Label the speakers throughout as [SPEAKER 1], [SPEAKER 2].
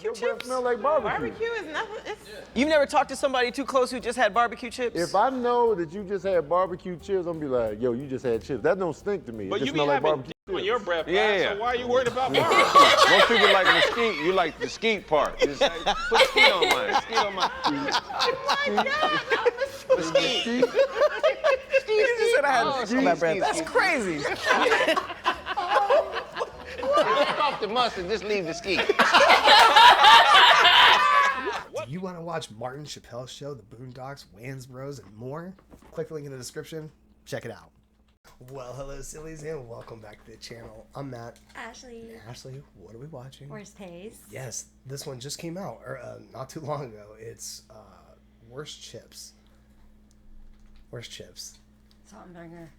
[SPEAKER 1] Barbecue
[SPEAKER 2] Your breath
[SPEAKER 1] chips?
[SPEAKER 2] smell like barbecue.
[SPEAKER 3] Barbecue is nothing.
[SPEAKER 1] You've never talked to somebody too close who just had barbecue chips?
[SPEAKER 2] If I know that you just had barbecue chips, I'm gonna be like, yo, you just had chips. That don't stink to me.
[SPEAKER 4] But
[SPEAKER 2] it
[SPEAKER 4] you
[SPEAKER 2] just
[SPEAKER 4] be
[SPEAKER 2] smell like
[SPEAKER 4] having
[SPEAKER 2] barbecue
[SPEAKER 4] on
[SPEAKER 2] chips.
[SPEAKER 4] your breath,
[SPEAKER 5] Yeah.
[SPEAKER 4] so why are you worried about barbecue?
[SPEAKER 5] Most people like mesquite. You like the skeet part. Just like, put skeet on mine. Skeet on mine. Mesquite.
[SPEAKER 1] You just said I had chips on my breath. That's crazy.
[SPEAKER 5] Take off the mustard. Just leave the skeet.
[SPEAKER 6] Do you want to watch Martin Chappelle's show, The Boondocks, Wayans Bros, and more? Click the link in the description. Check it out. Well, hello, sillies, and welcome back to the channel. I'm Matt.
[SPEAKER 7] Ashley.
[SPEAKER 6] Ashley, what are we watching?
[SPEAKER 7] Worst taste.
[SPEAKER 6] Yes, this one just came out, not too long ago. It's Worst Chips. Worst Chips.
[SPEAKER 7] Salt and vinegar.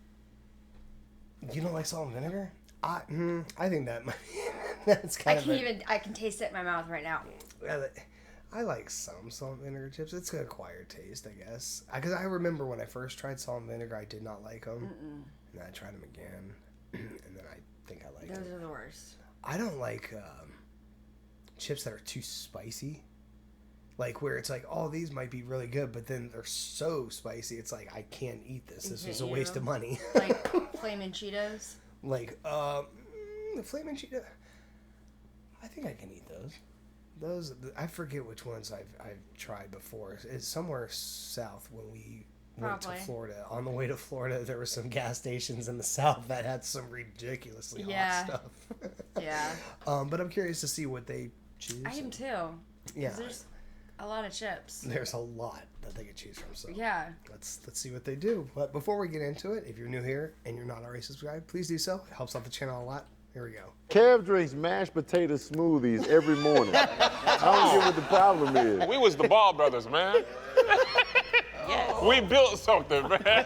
[SPEAKER 6] You don't like salt and vinegar? I think that might be, that's kind of
[SPEAKER 7] I can taste it in my mouth right now.
[SPEAKER 6] I like some salt and vinegar chips. It's an acquired taste, I guess. Because I remember when I first tried salt and vinegar, I did not like them. And then I tried them again, and then I think I like them.
[SPEAKER 7] Those are the worst.
[SPEAKER 6] I don't like chips that are too spicy. Like where it's like, oh, these might be really good, but then they're so spicy, it's like, I can't eat this. This was a waste of money.
[SPEAKER 7] Like Flamin' Cheetos?
[SPEAKER 6] Like, the Flamin' Cheeto, I think I can eat those. Those, I forget which ones I've tried before. It's somewhere south when we went to Florida. On the way to Florida, there were some gas stations in the south that had some ridiculously hot stuff.
[SPEAKER 7] Yeah.
[SPEAKER 6] But I'm curious to see what they choose.
[SPEAKER 7] I am too.
[SPEAKER 6] Yeah.
[SPEAKER 7] There's a lot of chips.
[SPEAKER 6] There's a lot that they could choose from. So
[SPEAKER 7] yeah.
[SPEAKER 6] Let's see what they do. But before we get into it, if you're new here and you're not already subscribed, please do so. It helps out the channel a lot. Here we go.
[SPEAKER 2] Kev drinks mashed potato smoothies every morning. I don't get what the problem is.
[SPEAKER 4] We was the Ball brothers, man.
[SPEAKER 3] Yes.
[SPEAKER 4] We built something, man.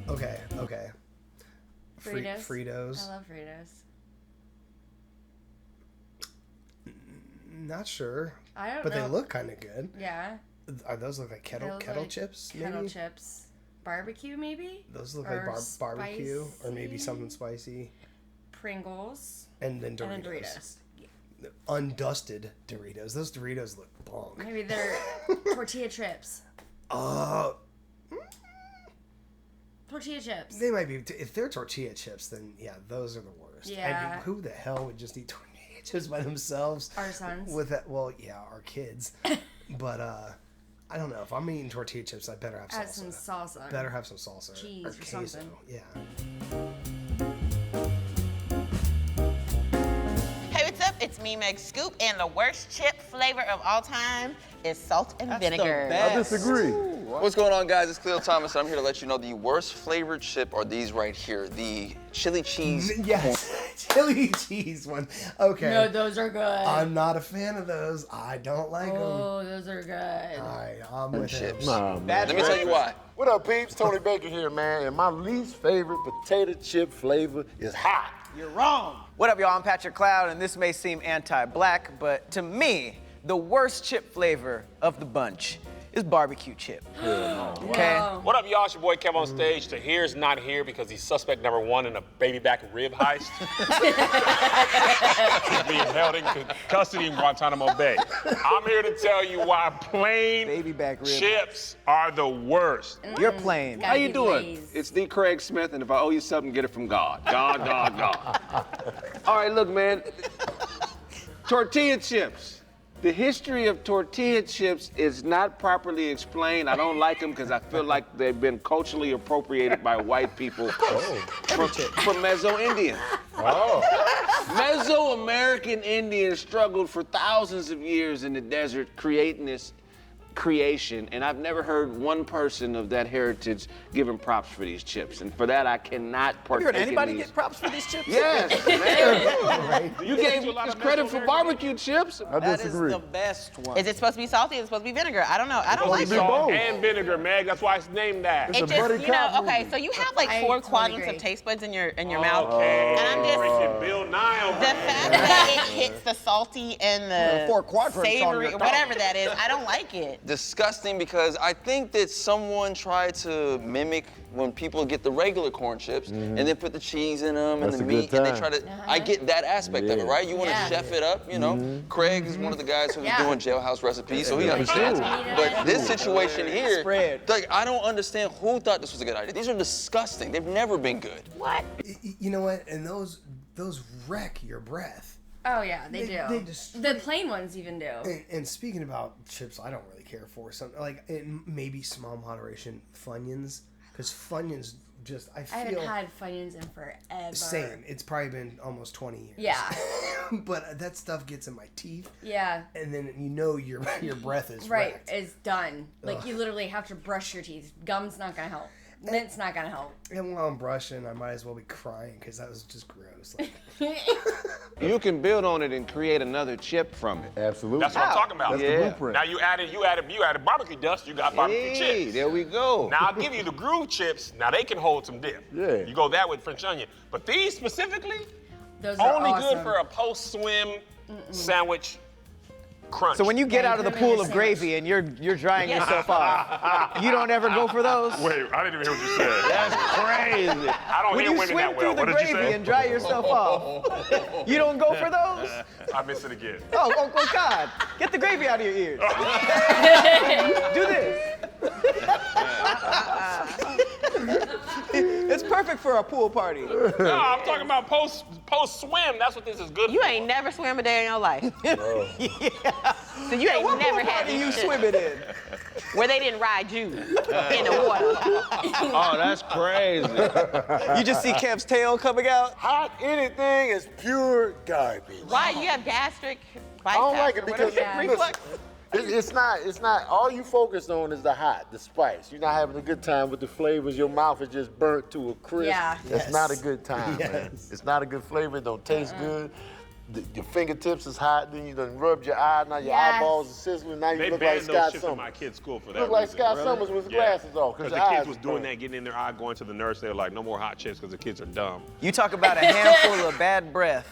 [SPEAKER 6] Okay.
[SPEAKER 7] Fritos.
[SPEAKER 6] Fritos.
[SPEAKER 7] I love Fritos.
[SPEAKER 6] Not sure.
[SPEAKER 7] I don't know.
[SPEAKER 6] But they look kind of good.
[SPEAKER 7] Yeah.
[SPEAKER 6] Are those look like kettle chips?
[SPEAKER 7] Kettle
[SPEAKER 6] maybe?
[SPEAKER 7] chips. Barbecue, maybe?
[SPEAKER 6] Those look
[SPEAKER 7] Or
[SPEAKER 6] like barbecue,
[SPEAKER 7] spicy.
[SPEAKER 6] or maybe something spicy.
[SPEAKER 7] Pringles.
[SPEAKER 6] And then Doritos.
[SPEAKER 7] And then Doritos.
[SPEAKER 6] Undusted Doritos. Those Doritos look bonk.
[SPEAKER 7] Maybe they're tortilla chips. Tortilla chips.
[SPEAKER 6] They might be. If they're tortilla chips, then yeah, those are the worst.
[SPEAKER 7] Yeah.
[SPEAKER 6] And who the hell would just eat tortilla chips by themselves?
[SPEAKER 7] Our sons.
[SPEAKER 6] With that, well, yeah, our kids. But I don't know. If I'm eating tortilla chips, I better have salsa.
[SPEAKER 7] Add some salsa.
[SPEAKER 6] Better have some salsa.
[SPEAKER 7] Cheese or
[SPEAKER 6] queso.
[SPEAKER 7] something.
[SPEAKER 6] Yeah.
[SPEAKER 3] Hey, what's up? It's me, Meg Scoop, and the worst chip flavor of all time is salt and vinegar.
[SPEAKER 2] I disagree.
[SPEAKER 5] What's going on, guys? It's Cleo Thomas. I'm here to let you know the worst flavored chip are these right here. The chili cheese.
[SPEAKER 6] Yes. Chili cheese one. Okay.
[SPEAKER 7] No, those are good.
[SPEAKER 6] I'm not a fan of those. I don't like them.
[SPEAKER 7] Oh, those are good.
[SPEAKER 6] All right, I'm with
[SPEAKER 5] chips.
[SPEAKER 2] Nah, man.
[SPEAKER 5] Let me tell you why.
[SPEAKER 2] What up, peeps? Tony Baker here, man. And my least favorite potato chip flavor is hot.
[SPEAKER 1] You're wrong. What up, y'all? I'm Patrick Cloud, and this may seem anti-black, but to me, the worst chip flavor of the bunch is barbecue chip. Okay?
[SPEAKER 7] Whoa.
[SPEAKER 4] What up, y'all? It's your boy Kev on stage. Tahir's not here because he's suspect number 1 in a baby back rib heist. He's being held in custody in Guantanamo Bay. I'm here to tell you why plain
[SPEAKER 1] Baby back rib.
[SPEAKER 4] chips are the worst.
[SPEAKER 1] You're plain.
[SPEAKER 7] Gotta
[SPEAKER 1] How you
[SPEAKER 7] be
[SPEAKER 1] doing?
[SPEAKER 7] Lay's.
[SPEAKER 5] It's the Craig Smith, and if I owe you something, get it from God. God. All right, look, man. Tortilla chips. The history of tortilla chips is not properly explained. I don't like them because I feel like they've been culturally appropriated by white people from Meso-Indian. Mesoamerican Indians struggled for thousands of years in the desert creating this creation, and I've never heard one person of that heritage giving props for these chips, and for that I cannot
[SPEAKER 1] Have
[SPEAKER 5] partake
[SPEAKER 1] you heard anybody
[SPEAKER 5] in these.
[SPEAKER 1] get props for these chips?
[SPEAKER 5] Yes, man. You gave us credit for barbecue chips.
[SPEAKER 2] I
[SPEAKER 1] That is
[SPEAKER 2] disagree.
[SPEAKER 1] the best one.
[SPEAKER 3] Is it supposed to be salty? Is it supposed to be vinegar? I don't know. I don't
[SPEAKER 2] Supposed
[SPEAKER 3] like
[SPEAKER 2] to be
[SPEAKER 3] it.
[SPEAKER 2] both.
[SPEAKER 4] Salt and vinegar, Meg. That's why it's named that.
[SPEAKER 2] It's
[SPEAKER 3] It
[SPEAKER 2] a
[SPEAKER 3] just,
[SPEAKER 2] buddy
[SPEAKER 3] you know,
[SPEAKER 2] cop
[SPEAKER 3] okay,
[SPEAKER 2] movie.
[SPEAKER 3] so you have like
[SPEAKER 7] I
[SPEAKER 3] 4
[SPEAKER 7] totally
[SPEAKER 3] quadrants
[SPEAKER 7] agree.
[SPEAKER 3] of taste buds in your mouth.
[SPEAKER 4] Okay.
[SPEAKER 3] And I'm just,
[SPEAKER 4] Freaking Bill Nye over
[SPEAKER 3] the
[SPEAKER 4] here.
[SPEAKER 3] fact that it hits the salty and the
[SPEAKER 1] 4 quadrants on
[SPEAKER 3] savory,
[SPEAKER 1] your
[SPEAKER 3] or whatever that is, I don't like it.
[SPEAKER 8] disgusting because I think that someone tried to mimic when people get the regular corn chips and then put the cheese in them and
[SPEAKER 2] That's
[SPEAKER 8] the
[SPEAKER 2] a good
[SPEAKER 8] meat and they
[SPEAKER 2] time.
[SPEAKER 8] try to. I get that aspect of it, right? You want to
[SPEAKER 7] Yeah.
[SPEAKER 8] chef it up, you know. Craig is one of the guys who's
[SPEAKER 7] Yeah.
[SPEAKER 8] doing jailhouse recipes, so he understands.
[SPEAKER 7] sure.
[SPEAKER 8] But this situation here,
[SPEAKER 1] Spread.
[SPEAKER 8] like I don't understand who thought this was a good idea. These are disgusting. They've never been good.
[SPEAKER 3] What?
[SPEAKER 6] You know what? And those wreck your breath.
[SPEAKER 7] Oh yeah, they do.
[SPEAKER 6] They just
[SPEAKER 7] The plain ones even do.
[SPEAKER 6] and speaking about chips, I don't really care for something like in maybe small moderation Funyuns, because Funyuns just I
[SPEAKER 7] I haven't
[SPEAKER 6] feel
[SPEAKER 7] had Funyuns in forever.
[SPEAKER 6] same. It's probably been almost 20 years.
[SPEAKER 7] Yeah.
[SPEAKER 6] But that stuff gets in my teeth,
[SPEAKER 7] Yeah.
[SPEAKER 6] and then you know your breath is
[SPEAKER 7] Right,
[SPEAKER 6] wrecked.
[SPEAKER 7] it's done. Like you literally have to brush your teeth. Gum's not gonna help. Mint's not gonna help.
[SPEAKER 6] And while I'm brushing, I might as well be crying because that was just gross. Like,
[SPEAKER 5] You can build on it and create another chip from it.
[SPEAKER 2] Absolutely.
[SPEAKER 4] That's what I'm talking about.
[SPEAKER 2] That's the
[SPEAKER 5] Yeah.
[SPEAKER 2] blueprint.
[SPEAKER 4] Now you added barbecue dust, you got barbecue
[SPEAKER 5] Hey,
[SPEAKER 4] chips.
[SPEAKER 5] there we go.
[SPEAKER 4] Now I'll give you the groove chips. Now they can hold some dip.
[SPEAKER 2] Yeah.
[SPEAKER 4] You go that with French onion. But these specifically,
[SPEAKER 7] Those are
[SPEAKER 4] only
[SPEAKER 7] awesome.
[SPEAKER 4] good for a post-swim sandwich crunch.
[SPEAKER 1] So when you get
[SPEAKER 7] Yeah,
[SPEAKER 1] out of the
[SPEAKER 7] put 'em in
[SPEAKER 1] pool
[SPEAKER 7] a
[SPEAKER 1] of
[SPEAKER 7] sandwich.
[SPEAKER 1] gravy and you're drying yourself off, you don't ever go for those?
[SPEAKER 4] Wait, I didn't even hear what you said.
[SPEAKER 5] That's crazy.
[SPEAKER 4] I don't
[SPEAKER 1] When
[SPEAKER 4] hear
[SPEAKER 1] you
[SPEAKER 4] women
[SPEAKER 1] swim
[SPEAKER 4] that well.
[SPEAKER 1] through the
[SPEAKER 4] What did you
[SPEAKER 1] gravy
[SPEAKER 4] say?
[SPEAKER 1] and dry yourself off, you don't go for those?
[SPEAKER 4] I missed it again.
[SPEAKER 1] Oh God, get the gravy out of your ears. Do this. It's perfect for a pool party.
[SPEAKER 4] No, I'm talking about post-swim. That's what this is good
[SPEAKER 3] You
[SPEAKER 4] for.
[SPEAKER 3] ain't never swam a day in your life. So you ain't
[SPEAKER 1] What
[SPEAKER 3] never
[SPEAKER 1] pool
[SPEAKER 3] had
[SPEAKER 1] party you
[SPEAKER 3] these shit
[SPEAKER 1] swimming in?
[SPEAKER 3] where they didn't ride you in the water.
[SPEAKER 5] Oh, that's crazy.
[SPEAKER 1] You just see Kev's tail coming out?
[SPEAKER 2] Hot anything is pure garbage.
[SPEAKER 3] Why? You have gastric bypass.
[SPEAKER 2] I don't like it
[SPEAKER 3] or
[SPEAKER 2] because
[SPEAKER 3] whatever.
[SPEAKER 2] listen, it's not. All you focused on is the hot, the spice. You're not having a good time with the flavors. Your mouth is just burnt to a crisp.
[SPEAKER 7] Yeah.
[SPEAKER 2] It's
[SPEAKER 6] Yes.
[SPEAKER 2] not a good time, man.
[SPEAKER 6] Yes.
[SPEAKER 2] It's not a good flavor. It don't taste good. Your fingertips is hot. Then you done rubbed your eye. Now your
[SPEAKER 7] Yes.
[SPEAKER 2] eyeballs are sizzling. Now you
[SPEAKER 4] They
[SPEAKER 2] look like
[SPEAKER 4] banned those
[SPEAKER 2] Scott
[SPEAKER 4] chips in my
[SPEAKER 2] Summers.
[SPEAKER 4] kid's school for that
[SPEAKER 2] Look like
[SPEAKER 4] reason.
[SPEAKER 2] Scott Summers with his glasses off.
[SPEAKER 4] Because
[SPEAKER 2] your
[SPEAKER 4] the
[SPEAKER 2] eyes
[SPEAKER 4] kids was doing
[SPEAKER 2] burnt.
[SPEAKER 4] that, getting in their eye, going to the nurse. They were like, no more hot chips because the kids are dumb.
[SPEAKER 1] You talk about a handful of bad breath.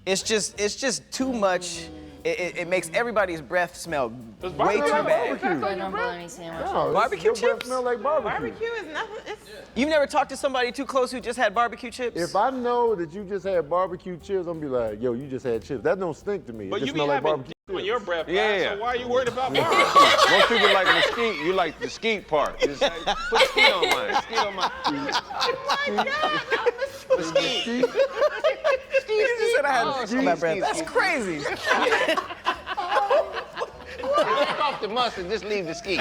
[SPEAKER 1] It's just too much. It makes everybody's breath smell
[SPEAKER 4] Does
[SPEAKER 1] way
[SPEAKER 4] barbecue
[SPEAKER 1] too
[SPEAKER 4] have
[SPEAKER 1] bad.
[SPEAKER 2] Barbecue.
[SPEAKER 7] I don't bologna sandwich.
[SPEAKER 2] No,
[SPEAKER 1] Barbecue
[SPEAKER 2] your breath
[SPEAKER 1] chips?
[SPEAKER 2] smell like barbecue.
[SPEAKER 3] Barbecue is nothing. It's
[SPEAKER 1] You've never talked to somebody too close who just had barbecue chips?
[SPEAKER 2] If I know that you just had barbecue chips, I'm gonna be like, yo, you just had chips. That don't stink to me.
[SPEAKER 4] But
[SPEAKER 2] it
[SPEAKER 4] you
[SPEAKER 2] just
[SPEAKER 4] be
[SPEAKER 2] smell like
[SPEAKER 4] having
[SPEAKER 2] barbecue.
[SPEAKER 4] in your breath,
[SPEAKER 5] Yeah.
[SPEAKER 4] so why are you worried about barbecue?
[SPEAKER 5] Most people like mesquite. You like the skeet part. Just like, put skeet on mine. Skeet on my.
[SPEAKER 1] You just said I had
[SPEAKER 5] skeet,
[SPEAKER 1] my breath.
[SPEAKER 5] skeet,
[SPEAKER 1] That's
[SPEAKER 5] skeet.
[SPEAKER 1] crazy.
[SPEAKER 5] Take off the mustard. Just leave the skeet.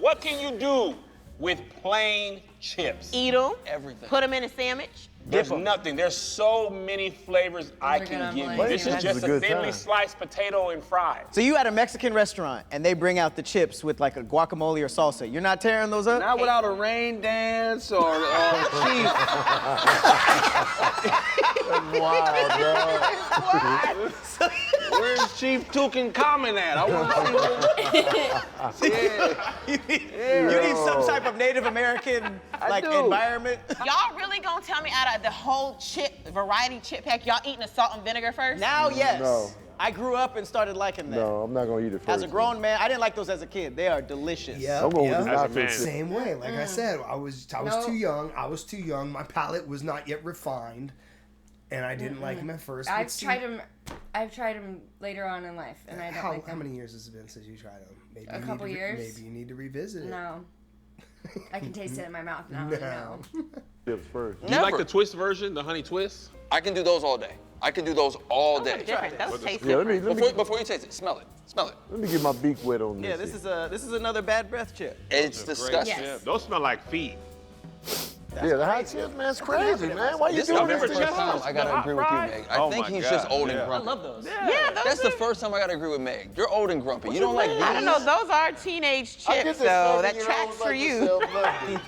[SPEAKER 4] What can you do with plain chips?
[SPEAKER 3] eat them.
[SPEAKER 8] Everything.
[SPEAKER 3] Put them in a sandwich.
[SPEAKER 4] There's nothing. There's so many flavors I
[SPEAKER 7] They're
[SPEAKER 4] can
[SPEAKER 7] gonna
[SPEAKER 4] give you.
[SPEAKER 7] blame
[SPEAKER 4] This
[SPEAKER 7] you.
[SPEAKER 4] is just
[SPEAKER 2] That's a
[SPEAKER 4] a
[SPEAKER 2] good
[SPEAKER 4] thinly
[SPEAKER 2] time.
[SPEAKER 4] sliced potato and fries.
[SPEAKER 1] So you at a Mexican restaurant and they bring out the chips with like a guacamole or salsa. You're not tearing those up?
[SPEAKER 5] Not without a rain dance or chief.
[SPEAKER 2] Wow, bro.
[SPEAKER 5] Where's Chief Tutankhamun at? I want to see him.
[SPEAKER 1] You need some type of Native American like
[SPEAKER 5] do.
[SPEAKER 1] environment.
[SPEAKER 3] Y'all really gonna tell me out of the whole variety chip pack, y'all eating the salt and vinegar first?
[SPEAKER 1] Now, yes.
[SPEAKER 2] No.
[SPEAKER 1] I grew up and started liking that.
[SPEAKER 2] No, I'm not gonna eat it first.
[SPEAKER 1] As a grown man, I didn't like those as a kid. They are delicious.
[SPEAKER 6] yeah,
[SPEAKER 2] I'm going
[SPEAKER 6] yeah.
[SPEAKER 2] with the
[SPEAKER 4] As a
[SPEAKER 2] nacho
[SPEAKER 4] man.
[SPEAKER 2] chips.
[SPEAKER 6] Same way. Like I said, I was
[SPEAKER 7] No.
[SPEAKER 6] too young. I was too young. My palate was not yet refined, and I didn't like them at first.
[SPEAKER 7] I've
[SPEAKER 6] But see,
[SPEAKER 7] tried them. I've tried them later on in life, and I don't
[SPEAKER 6] How,
[SPEAKER 7] like
[SPEAKER 6] how
[SPEAKER 7] them.
[SPEAKER 6] many years has it been since you tried them? Maybe
[SPEAKER 7] A
[SPEAKER 6] you
[SPEAKER 7] couple
[SPEAKER 6] need to
[SPEAKER 7] years.
[SPEAKER 6] Maybe you need to revisit it.
[SPEAKER 7] No, I can taste it in my mouth now. I know.
[SPEAKER 2] Chips first.
[SPEAKER 4] You like
[SPEAKER 8] Never.
[SPEAKER 4] the twist version, the honey twist?
[SPEAKER 8] I can do those all day. I can do those all day.
[SPEAKER 3] Different. Those taste
[SPEAKER 2] Yeah, let
[SPEAKER 3] different.
[SPEAKER 2] me
[SPEAKER 8] Before you taste it, smell it. Smell it.
[SPEAKER 2] let me get my beak wet on
[SPEAKER 1] Yeah,
[SPEAKER 2] this.
[SPEAKER 1] this is another bad breath chip.
[SPEAKER 8] It's
[SPEAKER 4] Great.
[SPEAKER 8] disgusting.
[SPEAKER 7] Yes.
[SPEAKER 4] Yeah, those smell like feet.
[SPEAKER 2] Yeah, the hot chips, man, it's crazy, man. Why you
[SPEAKER 8] This is
[SPEAKER 2] doing
[SPEAKER 8] the
[SPEAKER 2] this
[SPEAKER 8] first
[SPEAKER 2] to your
[SPEAKER 8] time
[SPEAKER 2] house?
[SPEAKER 8] I gotta
[SPEAKER 4] hot
[SPEAKER 8] agree with you,
[SPEAKER 4] fries?
[SPEAKER 8] Meg. I
[SPEAKER 4] Oh
[SPEAKER 8] think
[SPEAKER 4] my
[SPEAKER 8] he's just
[SPEAKER 4] God,
[SPEAKER 8] old and
[SPEAKER 4] yeah.
[SPEAKER 8] grumpy.
[SPEAKER 1] I love those.
[SPEAKER 3] Yeah, those
[SPEAKER 8] That's the
[SPEAKER 3] are-
[SPEAKER 8] first time I gotta agree with Meg. You're old and grumpy. You don't like these?
[SPEAKER 3] I don't know. Those are teenage
[SPEAKER 2] I get
[SPEAKER 3] chips,
[SPEAKER 2] that
[SPEAKER 3] so that
[SPEAKER 2] 7-year-olds
[SPEAKER 3] tracks for
[SPEAKER 2] like
[SPEAKER 3] you.
[SPEAKER 2] yourself love it.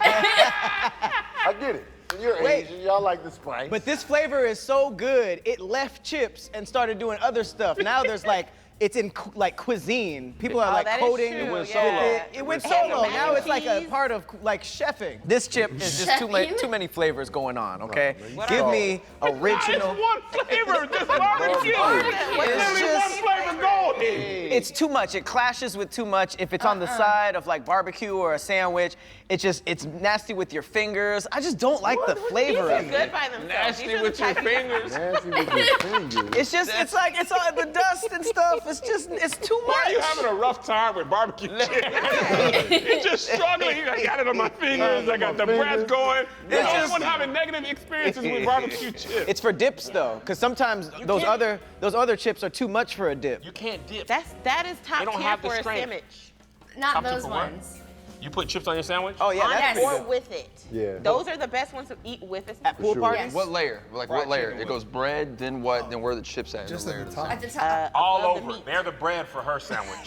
[SPEAKER 2] I get it. In your
[SPEAKER 1] Wait.
[SPEAKER 2] age, y'all like the spice.
[SPEAKER 1] But this flavor is so good, it left chips and started doing other stuff. Now there's like, it's in like cuisine. People are
[SPEAKER 3] Oh,
[SPEAKER 1] like
[SPEAKER 3] that is
[SPEAKER 1] coding.
[SPEAKER 3] true,
[SPEAKER 1] with
[SPEAKER 3] yeah.
[SPEAKER 1] It went
[SPEAKER 3] It has
[SPEAKER 1] solo.
[SPEAKER 3] mac
[SPEAKER 1] Now
[SPEAKER 3] and
[SPEAKER 1] it's like a
[SPEAKER 3] cheese.
[SPEAKER 1] part of like chefing. This chip is just too many flavors going on. Okay, give me original.
[SPEAKER 4] It's one flavor, just barbecue.
[SPEAKER 3] Barbecue.
[SPEAKER 4] There's
[SPEAKER 1] It's
[SPEAKER 4] only
[SPEAKER 1] just-
[SPEAKER 4] one flavor going.
[SPEAKER 1] It's too much. It clashes with too much. If it's on the side of like barbecue or a sandwich, it's nasty with your fingers. I just don't like the flavor
[SPEAKER 3] These are
[SPEAKER 1] of it.
[SPEAKER 3] good by themselves.
[SPEAKER 4] Nasty
[SPEAKER 3] These are
[SPEAKER 4] with
[SPEAKER 3] the
[SPEAKER 4] your
[SPEAKER 3] type of-
[SPEAKER 4] fingers.
[SPEAKER 2] Nasty with your fingers.
[SPEAKER 1] It's just, it's all the dust and stuff. It's too much.
[SPEAKER 4] Why are you having a rough time with barbecue chips? You're just struggling. I got it on my fingers. I got the breath going. There's someone having negative experiences with barbecue chips.
[SPEAKER 1] It's for dips though, because sometimes those other chips are too much for a dip.
[SPEAKER 4] You can't dip.
[SPEAKER 3] That is top
[SPEAKER 4] They don't
[SPEAKER 3] tier
[SPEAKER 4] have the
[SPEAKER 3] for a
[SPEAKER 4] strength.
[SPEAKER 3] sandwich.
[SPEAKER 7] Not
[SPEAKER 4] Top tip
[SPEAKER 7] those
[SPEAKER 4] for what?
[SPEAKER 7] ones.
[SPEAKER 4] You put chips on your sandwich?
[SPEAKER 1] Oh yeah,
[SPEAKER 3] On
[SPEAKER 1] that's
[SPEAKER 3] it
[SPEAKER 1] pretty
[SPEAKER 3] or
[SPEAKER 1] good.
[SPEAKER 3] with it.
[SPEAKER 2] Yeah.
[SPEAKER 3] Those are the best ones to eat with a
[SPEAKER 1] At
[SPEAKER 3] sandwich.
[SPEAKER 1] pool
[SPEAKER 2] sure.
[SPEAKER 1] parties.
[SPEAKER 8] What layer? Like
[SPEAKER 1] Fried
[SPEAKER 8] what layer?
[SPEAKER 1] chicken
[SPEAKER 8] It goes bread, then what? Then where are the chips at?
[SPEAKER 6] Just
[SPEAKER 8] The
[SPEAKER 6] at
[SPEAKER 8] layer
[SPEAKER 6] the
[SPEAKER 8] of
[SPEAKER 6] top.
[SPEAKER 7] At the top.
[SPEAKER 4] All
[SPEAKER 3] above the
[SPEAKER 4] over.
[SPEAKER 3] meat.
[SPEAKER 4] They're the bread for her sandwich.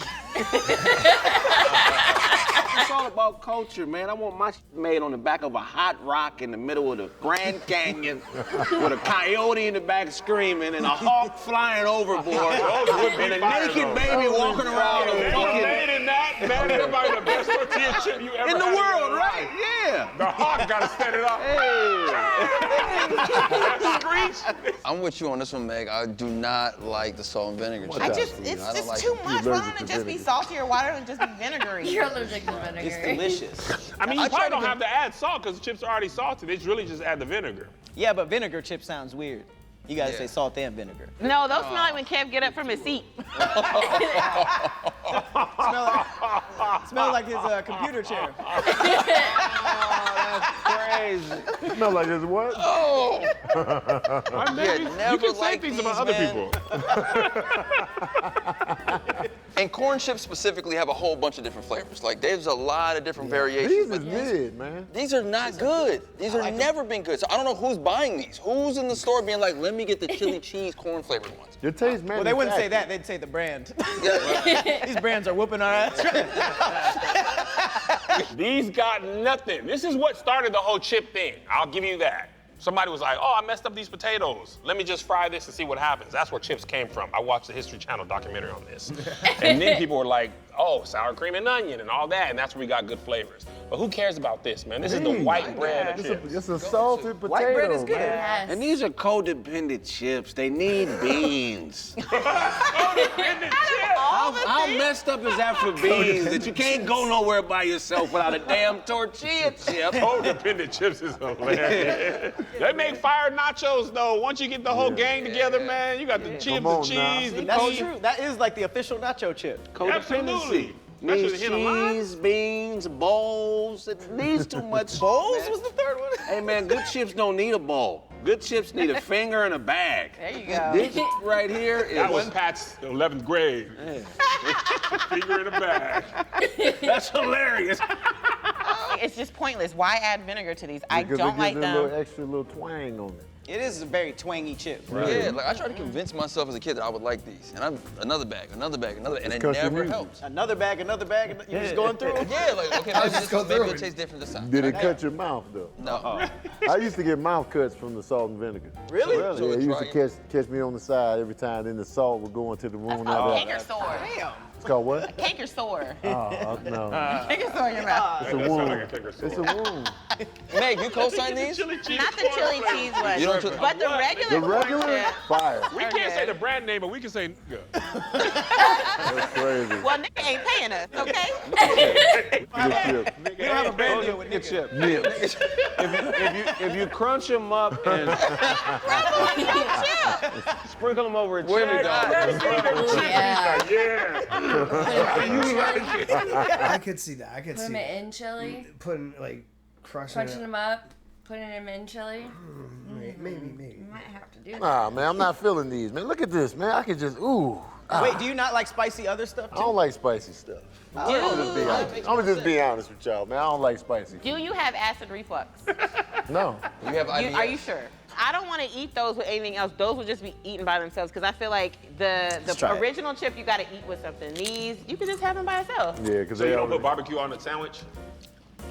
[SPEAKER 5] It's all about culture, man. I want my made on the back of a hot rock in the middle of the Grand Canyon with a coyote in the back screaming and a hawk flying overboard
[SPEAKER 4] Those would be
[SPEAKER 5] and a
[SPEAKER 4] fire,
[SPEAKER 5] naked
[SPEAKER 4] though.
[SPEAKER 5] baby walking around
[SPEAKER 4] They
[SPEAKER 5] a
[SPEAKER 4] were
[SPEAKER 5] fucking
[SPEAKER 4] made in that. Man, they're probably the best tortilla chip you ever
[SPEAKER 5] in the
[SPEAKER 4] had
[SPEAKER 5] world,
[SPEAKER 4] your
[SPEAKER 5] right?
[SPEAKER 4] life.
[SPEAKER 5] Yeah.
[SPEAKER 4] The hawk gotta set it up. That screech.
[SPEAKER 8] I'm with you on this one, Meg. I do not like the salt and vinegar chips.
[SPEAKER 3] It's
[SPEAKER 8] I don't
[SPEAKER 3] just
[SPEAKER 8] like
[SPEAKER 3] too
[SPEAKER 8] it.
[SPEAKER 3] much. Why don't it just be salty or water and just be vinegary?
[SPEAKER 7] You're allergic to vinegar.
[SPEAKER 1] It's delicious.
[SPEAKER 4] I mean, you
[SPEAKER 8] I try
[SPEAKER 4] probably
[SPEAKER 8] to
[SPEAKER 4] don't
[SPEAKER 8] get-
[SPEAKER 4] have to add salt because the chips are already salted. It's really just add the vinegar.
[SPEAKER 1] Yeah, but vinegar chip sounds weird. You gotta
[SPEAKER 8] Yeah.
[SPEAKER 1] say salt and vinegar.
[SPEAKER 3] No, those smell like when Kev get up from his seat.
[SPEAKER 1] Smell like his computer chair.
[SPEAKER 5] Crazy.
[SPEAKER 2] Smell like it's what?
[SPEAKER 4] You
[SPEAKER 8] never
[SPEAKER 4] can say
[SPEAKER 8] like
[SPEAKER 4] things
[SPEAKER 8] these,
[SPEAKER 4] about other
[SPEAKER 8] man.
[SPEAKER 4] people.
[SPEAKER 8] And corn chips specifically have a whole bunch of different flavors. Like there's a lot of different variations.
[SPEAKER 2] These
[SPEAKER 8] but
[SPEAKER 2] is mid, man.
[SPEAKER 8] these are not good. These are never been good. So I don't know who's buying these. Who's in the store being like, let me get the chili cheese corn flavored ones.
[SPEAKER 2] Your taste, man.
[SPEAKER 1] Well, they wouldn't say that. They'd say the brand. These brands are whooping our ass.
[SPEAKER 4] These got nothing. This is what started the whole chip thing. I'll give you that. Somebody was like, oh, I messed up these potatoes. Let me just fry this and see what happens. That's where chips came from. I watched the History Channel documentary on this. And then people were like, oh, sour cream and onion and all that, and that's where we got good flavors. But who cares about this, man? This is the white bread of chips.
[SPEAKER 2] It's a salted potato.
[SPEAKER 1] White bread is good.
[SPEAKER 2] Man.
[SPEAKER 7] Yes.
[SPEAKER 5] And these are codependent chips. They need beans. How messed up is that for beans that you can't go nowhere by yourself without a damn tortilla chip?
[SPEAKER 4] Codependent chips is hilarious. They make fire nachos though. Once you get the whole gang together, man, you got the chips,
[SPEAKER 2] Come
[SPEAKER 4] the
[SPEAKER 2] on
[SPEAKER 4] cheese,
[SPEAKER 2] now.
[SPEAKER 4] the
[SPEAKER 1] That's
[SPEAKER 4] cold.
[SPEAKER 1] true. That is like the official nacho chip.
[SPEAKER 4] Absolutely. That
[SPEAKER 5] Needs
[SPEAKER 4] should've hit a line.
[SPEAKER 5] cheese, beans, bowls. It needs too much.
[SPEAKER 1] Bowls
[SPEAKER 5] man.
[SPEAKER 1] was the third one.
[SPEAKER 5] Hey man, good chips don't need a bowl. Good chips need a finger and a bag.
[SPEAKER 3] There you go.
[SPEAKER 5] This right here is.
[SPEAKER 4] That was Pat's 11th grade. Finger in a bag.
[SPEAKER 5] That's hilarious.
[SPEAKER 3] It's just pointless. Why add vinegar to these? I
[SPEAKER 2] Because
[SPEAKER 3] don't
[SPEAKER 2] it
[SPEAKER 3] like
[SPEAKER 2] gives it a
[SPEAKER 3] them.
[SPEAKER 2] little extra little twang on it.
[SPEAKER 1] It is a very twangy chip.
[SPEAKER 8] Yeah, like I tried to convince myself as a kid that I would like these. And I'm another bag, and it
[SPEAKER 2] Because you
[SPEAKER 8] never
[SPEAKER 2] knew.
[SPEAKER 8] helps.
[SPEAKER 1] Another bag, and you just going through it.
[SPEAKER 8] Yeah, like, okay, maybe,
[SPEAKER 6] just go
[SPEAKER 8] maybe
[SPEAKER 6] through
[SPEAKER 8] it'll
[SPEAKER 6] it.
[SPEAKER 8] taste different this time.
[SPEAKER 2] Did it cut your mouth though?
[SPEAKER 8] No.
[SPEAKER 2] I used to get mouth cuts from the salt and vinegar.
[SPEAKER 1] Really?
[SPEAKER 8] So
[SPEAKER 2] Yeah,
[SPEAKER 8] it
[SPEAKER 2] it used to
[SPEAKER 8] dry
[SPEAKER 2] catch me on the side every time. Then the salt would go into the wound.
[SPEAKER 3] Canker sore.
[SPEAKER 1] Damn.
[SPEAKER 2] It's called what?
[SPEAKER 3] Canker sore.
[SPEAKER 2] Oh, no.
[SPEAKER 3] Canker sore in your mouth.
[SPEAKER 2] It's a
[SPEAKER 4] That sound
[SPEAKER 2] wound.
[SPEAKER 4] like a kicker
[SPEAKER 2] It's
[SPEAKER 4] sore.
[SPEAKER 2] a wound.
[SPEAKER 8] Meg, you co-sign these?
[SPEAKER 4] Chili cheese
[SPEAKER 3] Not the chili cheese one,
[SPEAKER 8] You don't
[SPEAKER 3] but the regular
[SPEAKER 2] The
[SPEAKER 3] corn
[SPEAKER 2] regular
[SPEAKER 3] chip.
[SPEAKER 2] fire.
[SPEAKER 4] We can't say the brand name, but we can say nigga.
[SPEAKER 2] That's crazy.
[SPEAKER 3] Well, nigga ain't paying us, okay?
[SPEAKER 2] Good chip.
[SPEAKER 1] We don't have a brand deal with nigga.
[SPEAKER 5] Chip.
[SPEAKER 2] Nips.
[SPEAKER 5] If you crunch them up and sprinkle them over a chili dog.
[SPEAKER 7] Yeah.
[SPEAKER 4] Yeah.
[SPEAKER 6] I could see that. I could
[SPEAKER 7] Put
[SPEAKER 6] see
[SPEAKER 7] them
[SPEAKER 6] that.
[SPEAKER 7] in chili,
[SPEAKER 6] Putting like crushing
[SPEAKER 7] crunching
[SPEAKER 6] it.
[SPEAKER 7] them up, putting them in chili.
[SPEAKER 6] Maybe.
[SPEAKER 7] Might have to do that.
[SPEAKER 2] Nah, man, I'm not feeling these, man. Look at this, man. I could just, ooh.
[SPEAKER 1] Wait, do you not like spicy other stuff
[SPEAKER 2] I
[SPEAKER 1] too?
[SPEAKER 2] don't like spicy stuff. I'm gonna just be honest with y'all, man. I don't like spicy.
[SPEAKER 3] Do you have acid reflux?
[SPEAKER 2] No.
[SPEAKER 8] You have IBS.
[SPEAKER 3] Are you sure? I don't want to eat those with anything else. Those would just be eaten by themselves because I feel like the
[SPEAKER 1] try it.
[SPEAKER 3] original chip you got to eat with something. These you can just have them by itself.
[SPEAKER 2] Yeah, because
[SPEAKER 4] So you
[SPEAKER 2] they
[SPEAKER 4] don't put
[SPEAKER 2] already,
[SPEAKER 4] barbecue on the sandwich?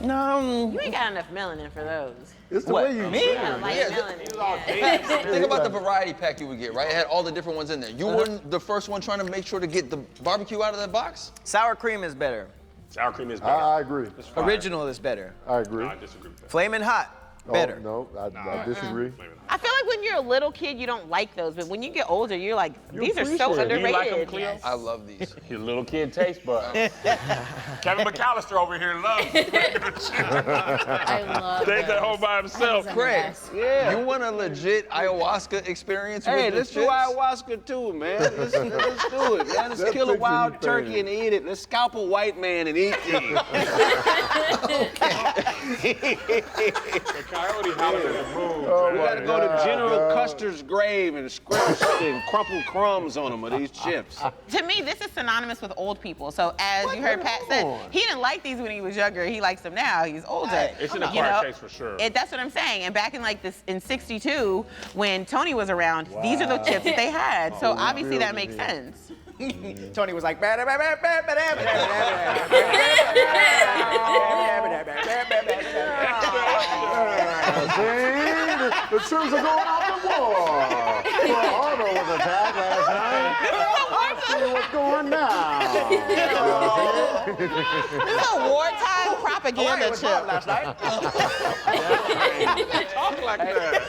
[SPEAKER 1] No.
[SPEAKER 3] You ain't got enough melanin for those.
[SPEAKER 2] it's the
[SPEAKER 1] What,
[SPEAKER 2] way you
[SPEAKER 1] me?
[SPEAKER 2] chew
[SPEAKER 3] Yeah,
[SPEAKER 2] it,
[SPEAKER 3] like
[SPEAKER 8] Yeah,
[SPEAKER 3] melanin. Yeah.
[SPEAKER 8] Think about the variety pack you would get, right? It had all the different ones in there. You weren't the first one trying to make sure to get the barbecue out of that box?
[SPEAKER 1] Sour cream is better.
[SPEAKER 4] Sour cream is better.
[SPEAKER 2] I agree.
[SPEAKER 4] Fire.
[SPEAKER 1] Original is better.
[SPEAKER 2] I agree.
[SPEAKER 4] No, I disagree with that.
[SPEAKER 1] Flamin' hot Better.
[SPEAKER 2] Oh, no, I disagree.
[SPEAKER 3] I feel like when you're a little kid, you don't like those, but when you get older, you're like, these are so
[SPEAKER 2] appreciate it.
[SPEAKER 3] underrated.
[SPEAKER 4] You like them, Cleo?
[SPEAKER 3] Yes.
[SPEAKER 8] I love these.
[SPEAKER 4] Your little kid taste bud. Kevin McAllister over here loves regular chips.
[SPEAKER 7] I love
[SPEAKER 4] Take that
[SPEAKER 7] those.
[SPEAKER 4] home by himself.
[SPEAKER 7] Those are the
[SPEAKER 8] Craig,
[SPEAKER 7] best.
[SPEAKER 5] Yeah.
[SPEAKER 8] you want a legit ayahuasca experience
[SPEAKER 5] Hey,
[SPEAKER 8] with
[SPEAKER 5] let's
[SPEAKER 8] the
[SPEAKER 5] do
[SPEAKER 8] chips?
[SPEAKER 5] ayahuasca too, man. Let's do it, man. Let's
[SPEAKER 2] That
[SPEAKER 5] kill a
[SPEAKER 2] picture
[SPEAKER 5] wild
[SPEAKER 2] you
[SPEAKER 5] turkey
[SPEAKER 2] painted.
[SPEAKER 5] and eat it. Let's scalp a white man and eat these.
[SPEAKER 4] The coyote hollers at the moon.
[SPEAKER 5] We gotta go to General Custer's grave and scratch and crumple crumbs on them of these chips.
[SPEAKER 3] To me, this is synonymous with old people. So as you heard Pat said, he didn't like these when he was younger. He likes them now. He's older.
[SPEAKER 4] It's an
[SPEAKER 3] You
[SPEAKER 4] acquired
[SPEAKER 3] know,
[SPEAKER 4] taste for sure.
[SPEAKER 3] That's what I'm saying. And back in like this in '62, when Tony was around, these are the chips that they had. So obviously that makes sense.
[SPEAKER 1] Tony was like,
[SPEAKER 2] The troops are going off the war. Pearl Harbor was attacked last night. Let's see what's going down.
[SPEAKER 3] This is a wartime propaganda chip.
[SPEAKER 1] last night.
[SPEAKER 4] Talk like that.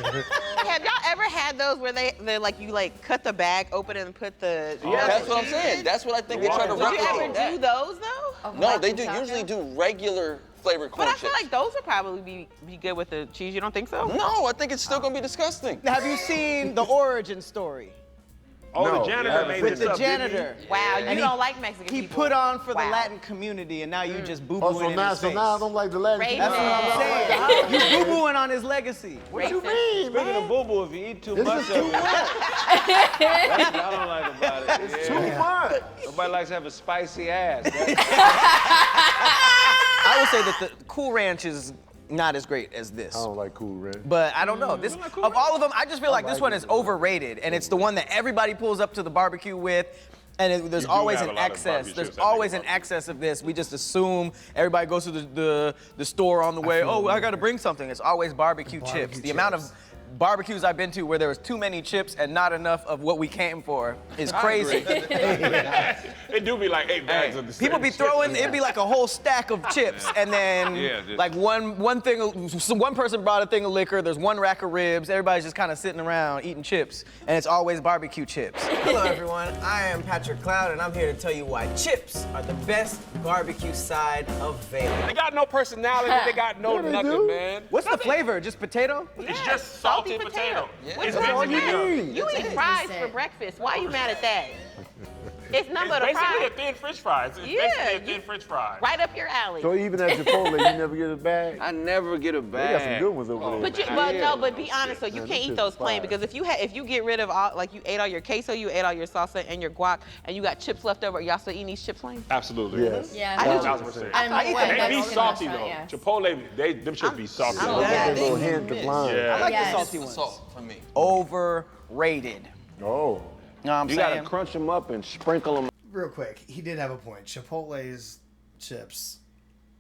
[SPEAKER 3] Have y'all ever had those where they're like you like cut the bag open and put the
[SPEAKER 8] That's what I'm saying. That's what I think they try to
[SPEAKER 3] Did you ever
[SPEAKER 8] replicate.
[SPEAKER 3] do those though?
[SPEAKER 8] No, they do
[SPEAKER 7] Taco?
[SPEAKER 8] usually do regular flavored corn
[SPEAKER 3] But I
[SPEAKER 8] chips.
[SPEAKER 3] feel like those would probably be good with the cheese. You don't think so?
[SPEAKER 8] No, I think it's still gonna be disgusting.
[SPEAKER 1] Have you seen the origin story?
[SPEAKER 4] Oh,
[SPEAKER 2] No,
[SPEAKER 4] the janitor
[SPEAKER 2] yeah,
[SPEAKER 4] made
[SPEAKER 1] With
[SPEAKER 4] this
[SPEAKER 1] the
[SPEAKER 4] up, didn't he?
[SPEAKER 1] janitor.
[SPEAKER 3] Wow, you
[SPEAKER 1] And
[SPEAKER 3] don't like Mexican
[SPEAKER 1] He
[SPEAKER 3] people.
[SPEAKER 1] put on for the
[SPEAKER 3] Wow.
[SPEAKER 1] Latin community, and now you just boo-booing
[SPEAKER 2] Oh, so
[SPEAKER 1] in
[SPEAKER 2] now,
[SPEAKER 1] his face.
[SPEAKER 2] I don't like the Latin
[SPEAKER 3] Racist.
[SPEAKER 1] That's what I'm saying. You boo-booing on his legacy.
[SPEAKER 2] What you
[SPEAKER 3] Racist.
[SPEAKER 2] mean,
[SPEAKER 5] Speaking
[SPEAKER 2] man?
[SPEAKER 5] of boo-boo, if you eat too
[SPEAKER 2] This
[SPEAKER 5] much
[SPEAKER 2] is
[SPEAKER 5] of
[SPEAKER 2] too
[SPEAKER 5] it,
[SPEAKER 2] much.
[SPEAKER 5] that's what I don't like about it.
[SPEAKER 2] It's too much.
[SPEAKER 5] Nobody likes to have a spicy ass.
[SPEAKER 1] I would say that the Cool Ranch is not as great as this.
[SPEAKER 2] I don't like Cool Ranch.
[SPEAKER 1] But I don't know. This of all of them, I just feel like this one is overrated, and it's the one that everybody pulls up to the barbecue with. And there's
[SPEAKER 4] You do
[SPEAKER 1] always
[SPEAKER 4] have
[SPEAKER 1] an
[SPEAKER 4] a lot of
[SPEAKER 1] excess.
[SPEAKER 4] barbecue
[SPEAKER 1] There's
[SPEAKER 4] chips that
[SPEAKER 1] always
[SPEAKER 4] make
[SPEAKER 1] an excess of this. We just assume everybody goes to the store on the way. Oh, I got to bring something. It's always barbecue chips. The amount of barbecues I've been to where there was too many chips and not enough of what we came for is crazy.
[SPEAKER 4] It do be like 8 bags of the same
[SPEAKER 1] People be
[SPEAKER 4] shit.
[SPEAKER 1] throwing, it'd be like a whole stack of chips, and then
[SPEAKER 5] Yeah, just-
[SPEAKER 1] like one person brought a thing of liquor, there's one rack of ribs, everybody's just kind of sitting around eating chips, and it's always barbecue chips. Hello everyone, I am Patrick Cloud, and I'm here to tell you why chips are the best barbecue side available.
[SPEAKER 4] They got no personality. They got no
[SPEAKER 2] they
[SPEAKER 4] nothing,
[SPEAKER 2] do.
[SPEAKER 4] man.
[SPEAKER 1] What's the flavor? Just potato?
[SPEAKER 4] It's just salty potato. It's
[SPEAKER 2] That's all you
[SPEAKER 4] Mexican.
[SPEAKER 2] need.
[SPEAKER 3] You eat fries for breakfast. Why are you mad at that? It's nothing but a
[SPEAKER 4] It's basically
[SPEAKER 3] fry.
[SPEAKER 4] a thin French fry. It's
[SPEAKER 3] Yeah,
[SPEAKER 4] basically a thin
[SPEAKER 3] you-
[SPEAKER 4] French fry.
[SPEAKER 3] Right up your alley.
[SPEAKER 2] So even at Chipotle, you never get a bag?
[SPEAKER 5] I never get a
[SPEAKER 2] They
[SPEAKER 5] bag.
[SPEAKER 2] got some good ones over there.
[SPEAKER 3] But you, but no, but be honest. So you
[SPEAKER 2] Man,
[SPEAKER 3] can't
[SPEAKER 2] this
[SPEAKER 3] eat
[SPEAKER 2] is
[SPEAKER 3] those plain
[SPEAKER 2] fire.
[SPEAKER 3] because if you get rid of all, like you ate all your queso, you ate all your salsa and your guac, and you got chips left over. Y'all still eating these chips plain?
[SPEAKER 4] Absolutely.
[SPEAKER 2] Yes.
[SPEAKER 7] Yeah.
[SPEAKER 3] I do.
[SPEAKER 4] 1000%.
[SPEAKER 7] I don't know what.
[SPEAKER 4] They
[SPEAKER 7] that's
[SPEAKER 4] be
[SPEAKER 7] in
[SPEAKER 4] salty
[SPEAKER 7] restaurant,
[SPEAKER 4] though.
[SPEAKER 7] yeah.
[SPEAKER 4] Chipotle, them chips be salty.
[SPEAKER 3] I don't
[SPEAKER 4] though.
[SPEAKER 3] know.
[SPEAKER 1] Yeah,
[SPEAKER 2] A little hint of lime.
[SPEAKER 4] Yeah.
[SPEAKER 1] I like
[SPEAKER 7] Yes.
[SPEAKER 1] the salty ones.
[SPEAKER 8] Salt for me.
[SPEAKER 1] Overrated.
[SPEAKER 2] Oh.
[SPEAKER 1] Know what I'm
[SPEAKER 5] You
[SPEAKER 1] saying?
[SPEAKER 5] gotta crunch them up and sprinkle them.
[SPEAKER 6] Real quick, he did have a point. Chipotle's chips.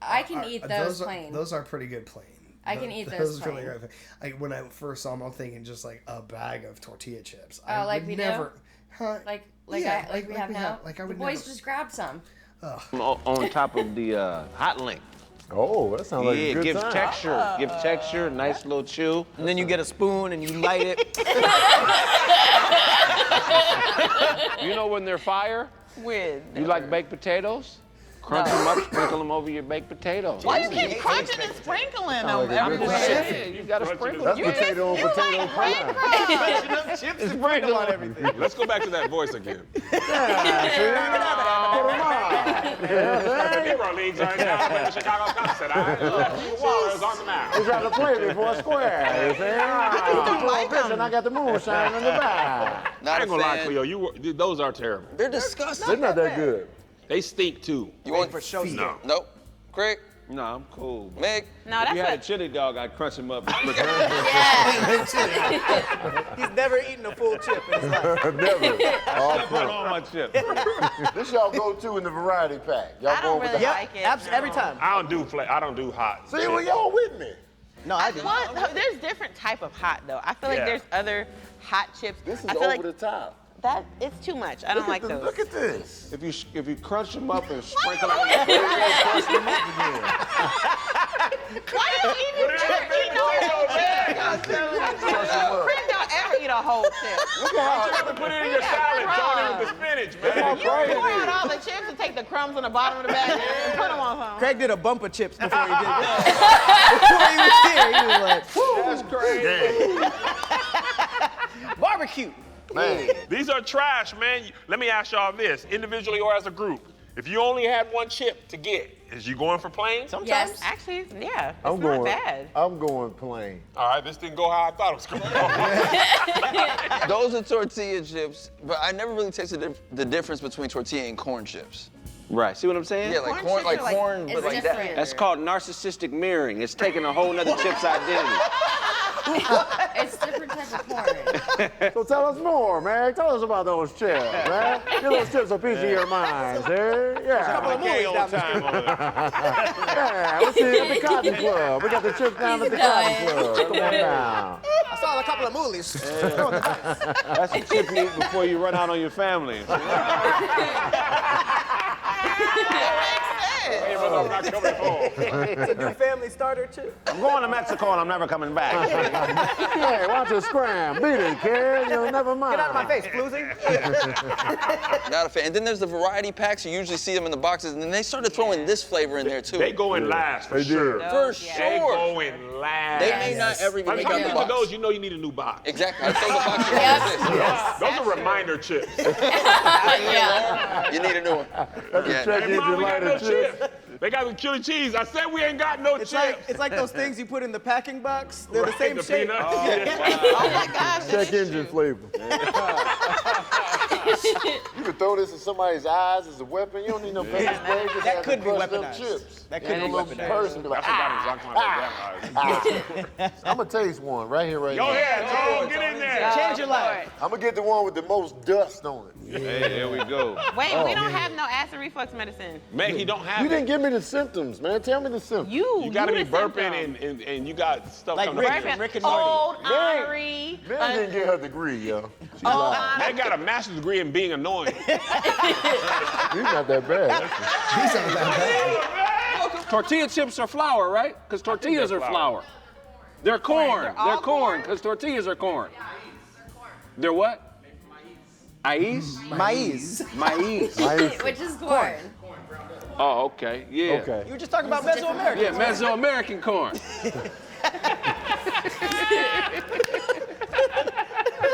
[SPEAKER 7] I can eat those
[SPEAKER 6] are,
[SPEAKER 7] plain.
[SPEAKER 6] Those are pretty good plain.
[SPEAKER 7] I can eat those
[SPEAKER 6] are really
[SPEAKER 7] plain.
[SPEAKER 6] good. Like when I first saw them, I'm thinking just like a bag of tortilla chips.
[SPEAKER 7] Oh,
[SPEAKER 6] I
[SPEAKER 7] like
[SPEAKER 6] would
[SPEAKER 7] we do?
[SPEAKER 6] never, Huh?
[SPEAKER 7] like
[SPEAKER 6] Yeah,
[SPEAKER 7] like we have now.
[SPEAKER 6] like I
[SPEAKER 7] The
[SPEAKER 6] would
[SPEAKER 7] boys
[SPEAKER 6] never.
[SPEAKER 7] just grabbed some.
[SPEAKER 5] on top of the hot link.
[SPEAKER 2] Oh, that sounds like a
[SPEAKER 5] Yeah,
[SPEAKER 2] good
[SPEAKER 5] gives
[SPEAKER 2] time.
[SPEAKER 5] texture. Gives texture. Nice little chew.
[SPEAKER 1] And then you get a spoon and you light it.
[SPEAKER 5] You know when they're fire?
[SPEAKER 3] With
[SPEAKER 5] You like baked potatoes? Crunch them up, sprinkle them over your baked potatoes.
[SPEAKER 3] why you keep crunching and sprinkling them
[SPEAKER 2] like a good
[SPEAKER 3] everywhere?
[SPEAKER 5] Yeah, you gotta sprinkle
[SPEAKER 2] That's
[SPEAKER 5] them.
[SPEAKER 2] potato on
[SPEAKER 3] You
[SPEAKER 2] potato
[SPEAKER 3] like
[SPEAKER 2] pie.
[SPEAKER 3] breadcrumbs.
[SPEAKER 1] Chips and sprinkle on everything.
[SPEAKER 4] Let's go back to that voice again.
[SPEAKER 2] Put 'em on.
[SPEAKER 4] The Negro Leagues are now with the Chicago Cubs. Said, Warriors on the mound.
[SPEAKER 2] He's trying to play me for a square. You see?
[SPEAKER 3] like
[SPEAKER 2] Pitch and I got the moonshine in the back.
[SPEAKER 4] I
[SPEAKER 8] Not a
[SPEAKER 4] ain't gonna lie,
[SPEAKER 8] fan.
[SPEAKER 4] Cleo. Those are terrible.
[SPEAKER 8] They're disgusting.
[SPEAKER 2] They're not that good.
[SPEAKER 4] They stink too.
[SPEAKER 8] You want
[SPEAKER 1] For show
[SPEAKER 4] No.
[SPEAKER 8] Nope. Craig,
[SPEAKER 5] No, I'm cool.
[SPEAKER 8] Meg,
[SPEAKER 3] No,
[SPEAKER 5] If
[SPEAKER 3] that's
[SPEAKER 5] you had a
[SPEAKER 3] what.
[SPEAKER 5] chili dog, I'd crunch him up. And
[SPEAKER 1] He's never eaten a full chip in his life.
[SPEAKER 2] Never. All
[SPEAKER 5] put
[SPEAKER 2] pro.
[SPEAKER 5] on my chip.
[SPEAKER 2] This y'all go to in the variety pack. Y'all
[SPEAKER 3] I don't
[SPEAKER 2] going with the
[SPEAKER 3] really
[SPEAKER 2] hot.
[SPEAKER 3] like it.
[SPEAKER 1] Every time.
[SPEAKER 4] I don't do hot.
[SPEAKER 2] See, well, y'all with me.
[SPEAKER 1] No, I do.
[SPEAKER 3] Well, no, there's different type of hot though. I feel like
[SPEAKER 4] Yeah.
[SPEAKER 3] there's other hot chips.
[SPEAKER 2] This is
[SPEAKER 3] I feel
[SPEAKER 2] over
[SPEAKER 3] like
[SPEAKER 2] the top.
[SPEAKER 3] that it's too much. I don't like those.
[SPEAKER 2] Look at this.
[SPEAKER 5] If you crunch them up and sprinkle
[SPEAKER 3] Why
[SPEAKER 5] them,
[SPEAKER 3] you Why you even eat no whole chip? Craig don't ever eat a whole chip.
[SPEAKER 2] Look at
[SPEAKER 4] You have to put it in your salad, Tony, with the spinach, man.
[SPEAKER 3] You pour out all the chips and take the crumbs on the bottom of the bag and put them on something.
[SPEAKER 1] Craig did a bump of chips before he did that. Before he was here, he was like, woo.
[SPEAKER 5] That's crazy.
[SPEAKER 1] Barbecue.
[SPEAKER 2] Man.
[SPEAKER 4] These are trash, man. Let me ask y'all this, individually or as a group. If you only had one chip to get, is you going for plain?
[SPEAKER 1] Sometimes.
[SPEAKER 7] Yes.
[SPEAKER 3] Actually, yeah, it's
[SPEAKER 2] I'm
[SPEAKER 3] not
[SPEAKER 2] going.
[SPEAKER 3] bad.
[SPEAKER 2] I'm going plain.
[SPEAKER 4] All right, this didn't go how I thought it was going to go.
[SPEAKER 8] Those are tortilla chips, but I never really tasted the difference between tortilla and corn chips.
[SPEAKER 5] Right. See what I'm saying?
[SPEAKER 8] Yeah, like
[SPEAKER 3] Corn
[SPEAKER 8] corn, like
[SPEAKER 3] chips are like-
[SPEAKER 8] corn,
[SPEAKER 7] It's
[SPEAKER 8] but like
[SPEAKER 7] different.
[SPEAKER 8] that.
[SPEAKER 5] That's called narcissistic mirroring. It's taking a whole nother chip's identity.
[SPEAKER 7] It's different type of corn.
[SPEAKER 2] So tell us more, man. Tell us about those chips, man. Give those chips a piece of your minds, eh? Yeah.
[SPEAKER 4] Gay old time over there.
[SPEAKER 2] Yeah, we see it at the Cotton Club. We got the chips down at the Cotton Club. Come on down.
[SPEAKER 1] I saw a couple of moolies.
[SPEAKER 5] That's the chip you eat before you run out on your family.
[SPEAKER 4] Hey, but I'm not coming home.
[SPEAKER 1] It's a new family starter chip.
[SPEAKER 5] I'm going to Mexico and I'm never coming back.
[SPEAKER 2] Yeah, why don't you scram? Beat it, kid. You'll never mind.
[SPEAKER 1] Get out of my face, floozy.
[SPEAKER 8] Not a fan. And then there's the variety packs. You usually see them in the boxes, and then they started throwing this flavor in there too.
[SPEAKER 4] They go in last for
[SPEAKER 2] They
[SPEAKER 4] sure.
[SPEAKER 2] do.
[SPEAKER 8] For
[SPEAKER 4] They
[SPEAKER 8] sure.
[SPEAKER 4] go in last.
[SPEAKER 8] They may not ever even
[SPEAKER 4] By the
[SPEAKER 8] make
[SPEAKER 4] time
[SPEAKER 8] out
[SPEAKER 4] you
[SPEAKER 8] the
[SPEAKER 4] get to
[SPEAKER 8] box.
[SPEAKER 4] those, you know you need a new box.
[SPEAKER 8] Exactly. I throw the box in
[SPEAKER 7] Yes.
[SPEAKER 8] like
[SPEAKER 4] Those are reminder chips.
[SPEAKER 7] Yeah.
[SPEAKER 8] this. You need a new one. Yeah.
[SPEAKER 2] Check
[SPEAKER 4] Hey,
[SPEAKER 2] engine
[SPEAKER 4] Mom, we got no
[SPEAKER 2] lighter chips.
[SPEAKER 4] chips. They got the chili cheese. I said we ain't got no
[SPEAKER 1] It's
[SPEAKER 4] chips.
[SPEAKER 1] like those things you put in the packing box. They're the same
[SPEAKER 4] the
[SPEAKER 1] shape.
[SPEAKER 4] peanuts.
[SPEAKER 3] Oh my gosh. that
[SPEAKER 2] Check
[SPEAKER 3] is
[SPEAKER 2] engine
[SPEAKER 3] true.
[SPEAKER 2] flavor. You could throw this in somebody's eyes as a weapon. You don't need no pepper spray. Just
[SPEAKER 1] That
[SPEAKER 2] have
[SPEAKER 1] could
[SPEAKER 2] to
[SPEAKER 1] be
[SPEAKER 2] crush them
[SPEAKER 1] weaponized.
[SPEAKER 2] chips.
[SPEAKER 1] That could
[SPEAKER 2] And
[SPEAKER 1] be
[SPEAKER 2] a little
[SPEAKER 1] weaponized.
[SPEAKER 2] person be like, I'm gonna taste one right here, right
[SPEAKER 4] Go
[SPEAKER 2] now.
[SPEAKER 4] ahead, Joe. Get in there.
[SPEAKER 1] Change your life.
[SPEAKER 2] I'm gonna get the one with the most dust on it.
[SPEAKER 5] Hey, there we go.
[SPEAKER 3] Wait, we don't have no acid reflux medicine.
[SPEAKER 4] Man, he don't have
[SPEAKER 2] You
[SPEAKER 4] it.
[SPEAKER 2] didn't give me the symptoms, man. Tell me the symptoms.
[SPEAKER 4] You gotta be
[SPEAKER 3] the
[SPEAKER 4] burping
[SPEAKER 3] symptom.
[SPEAKER 4] and you got stuff
[SPEAKER 1] Like
[SPEAKER 4] coming
[SPEAKER 1] Rick.
[SPEAKER 4] out.
[SPEAKER 1] Rick and Morty.
[SPEAKER 3] Old, ornery.
[SPEAKER 2] Man didn't get her degree, yo. She
[SPEAKER 3] Old,
[SPEAKER 2] lied.
[SPEAKER 4] They got a master's degree in being annoying.
[SPEAKER 2] He's not that bad.
[SPEAKER 6] He's not that bad.
[SPEAKER 5] Tortilla chips are flour, right? Because tortillas
[SPEAKER 4] they're
[SPEAKER 5] are
[SPEAKER 4] flour.
[SPEAKER 5] flour. They're corn.
[SPEAKER 3] They're all
[SPEAKER 5] They're corn
[SPEAKER 3] corn?
[SPEAKER 5] because tortillas are corn. They're what? Maíz?
[SPEAKER 1] Maize.
[SPEAKER 5] Maíz.
[SPEAKER 7] Which is corn.
[SPEAKER 5] Oh, okay. Yeah.
[SPEAKER 2] Okay.
[SPEAKER 1] You were just talking about Mesoamerica.
[SPEAKER 5] Yeah, Mesoamerican corn.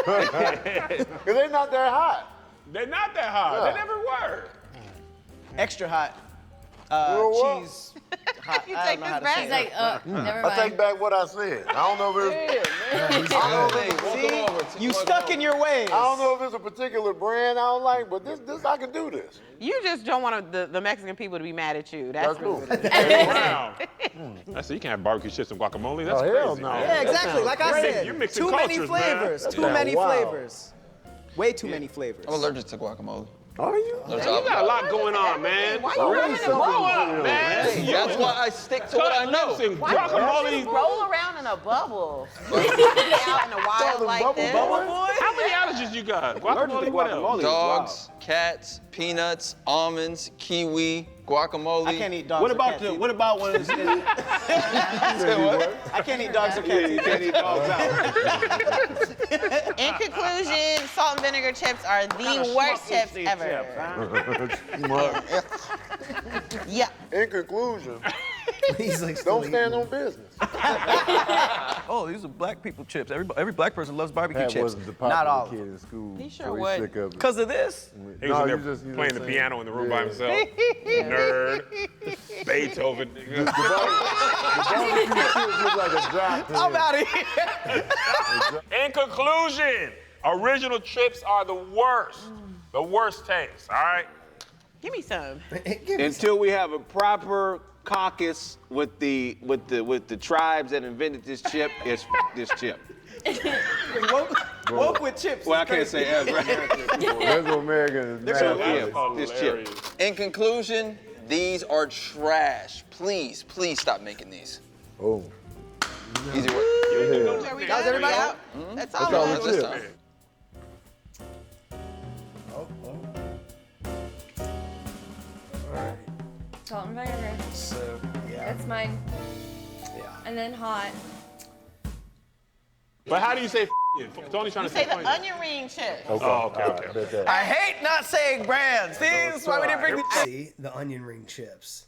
[SPEAKER 2] Because they're not that hot.
[SPEAKER 4] They're not that hot.
[SPEAKER 2] Yeah.
[SPEAKER 4] They never were.
[SPEAKER 1] Extra hot.
[SPEAKER 2] know what?
[SPEAKER 1] Cheese. Hot.
[SPEAKER 3] You
[SPEAKER 1] I
[SPEAKER 3] take
[SPEAKER 1] don't know how
[SPEAKER 3] this
[SPEAKER 1] to
[SPEAKER 3] back?
[SPEAKER 1] say
[SPEAKER 7] He's
[SPEAKER 1] it.
[SPEAKER 7] like, oh, never
[SPEAKER 2] I take
[SPEAKER 7] mind.
[SPEAKER 2] back what I said. I don't know if it's,
[SPEAKER 1] See? You stuck in your ways.
[SPEAKER 2] I don't know if it's a particular brand I don't like, but this I can do this.
[SPEAKER 3] You just don't want the Mexican people to be mad at you. That's,
[SPEAKER 2] That's cool.
[SPEAKER 3] really what it is.
[SPEAKER 4] Wow. I said you can't have barbecue chips and guacamole. That's
[SPEAKER 2] Oh,
[SPEAKER 4] crazy.
[SPEAKER 2] hell no.
[SPEAKER 4] man.
[SPEAKER 1] Yeah, exactly. Like I
[SPEAKER 4] Great.
[SPEAKER 1] said,
[SPEAKER 4] You're mixing
[SPEAKER 1] too many
[SPEAKER 4] cultures, man.
[SPEAKER 1] flavors.
[SPEAKER 2] That
[SPEAKER 1] Too
[SPEAKER 2] sounds
[SPEAKER 1] many
[SPEAKER 2] wild.
[SPEAKER 1] flavors. Way too many flavors.
[SPEAKER 8] I'm allergic to guacamole.
[SPEAKER 2] Are you?
[SPEAKER 4] You got a lot going on, man.
[SPEAKER 3] Why you running
[SPEAKER 2] something
[SPEAKER 3] a
[SPEAKER 4] Grow up,
[SPEAKER 2] real,
[SPEAKER 4] man.
[SPEAKER 8] That's why I stick to what I
[SPEAKER 4] Cut
[SPEAKER 8] know.
[SPEAKER 4] lips and
[SPEAKER 3] Why you
[SPEAKER 4] guacamole.
[SPEAKER 3] roll around in a bubble? out in the wild
[SPEAKER 2] them
[SPEAKER 3] like
[SPEAKER 2] bubble
[SPEAKER 3] this.
[SPEAKER 2] boy?
[SPEAKER 4] How many allergies you got?
[SPEAKER 5] Allergic to
[SPEAKER 4] Guacamole, what else?
[SPEAKER 5] guacamole.
[SPEAKER 8] Dogs, cats, peanuts, almonds, kiwi, guacamole.
[SPEAKER 1] I can't eat dogs
[SPEAKER 5] What
[SPEAKER 1] or
[SPEAKER 5] about
[SPEAKER 1] cats
[SPEAKER 5] the?
[SPEAKER 1] either.
[SPEAKER 5] What about when it's in,
[SPEAKER 1] I can't eat dogs or cats
[SPEAKER 5] you
[SPEAKER 1] either.
[SPEAKER 5] can't eat dogs out?
[SPEAKER 3] In conclusion, salt and vinegar chips are the worst chips ever. Yeah.
[SPEAKER 2] In conclusion,
[SPEAKER 6] He's like, still
[SPEAKER 2] don't stand on business.
[SPEAKER 1] Oh, these are black people chips. Every black person loves barbecue
[SPEAKER 2] That
[SPEAKER 1] chips.
[SPEAKER 2] wasn't the
[SPEAKER 1] Not all.
[SPEAKER 2] popular kid in school.
[SPEAKER 3] He sure
[SPEAKER 2] so he's
[SPEAKER 3] would.
[SPEAKER 2] sick of it.
[SPEAKER 1] Because of this?
[SPEAKER 4] He was
[SPEAKER 2] No,
[SPEAKER 4] in there
[SPEAKER 2] you just
[SPEAKER 4] playing the
[SPEAKER 2] saying.
[SPEAKER 4] piano in the room by
[SPEAKER 2] Yeah.
[SPEAKER 4] himself. Nerd. Beethoven. nigga.
[SPEAKER 2] Barbecue chips look like a drop.
[SPEAKER 1] I'm out of here.
[SPEAKER 4] In conclusion, original chips are the worst. The worst taste, all right?
[SPEAKER 3] Give me some.
[SPEAKER 5] Until we have a proper caucus with the tribes that invented this chip, it's this chip.
[SPEAKER 1] Woke with chips.
[SPEAKER 5] Well, I can't say as right.
[SPEAKER 2] Mesoamerican is
[SPEAKER 5] So,
[SPEAKER 2] mad.
[SPEAKER 5] yeah, this chip.
[SPEAKER 4] Hilarious.
[SPEAKER 8] In conclusion, these are trash. Please, please stop making these.
[SPEAKER 2] Oh.
[SPEAKER 8] Easy work.
[SPEAKER 3] Are we
[SPEAKER 1] How's
[SPEAKER 3] done?
[SPEAKER 1] everybody
[SPEAKER 3] Yeah.
[SPEAKER 1] out?
[SPEAKER 3] That's all.
[SPEAKER 2] all
[SPEAKER 3] we
[SPEAKER 2] we
[SPEAKER 3] got.
[SPEAKER 2] did.
[SPEAKER 8] This time.
[SPEAKER 7] Salt and vinegar.
[SPEAKER 6] So, yeah.
[SPEAKER 7] That's mine. and then hot.
[SPEAKER 4] But how do you say Tony's trying to
[SPEAKER 3] Say the
[SPEAKER 4] funny.
[SPEAKER 3] onion ring chips.
[SPEAKER 2] Okay.
[SPEAKER 4] Oh, okay.
[SPEAKER 1] I hate not saying brands. See, that's why we didn't bring the
[SPEAKER 6] See, the onion ring chips.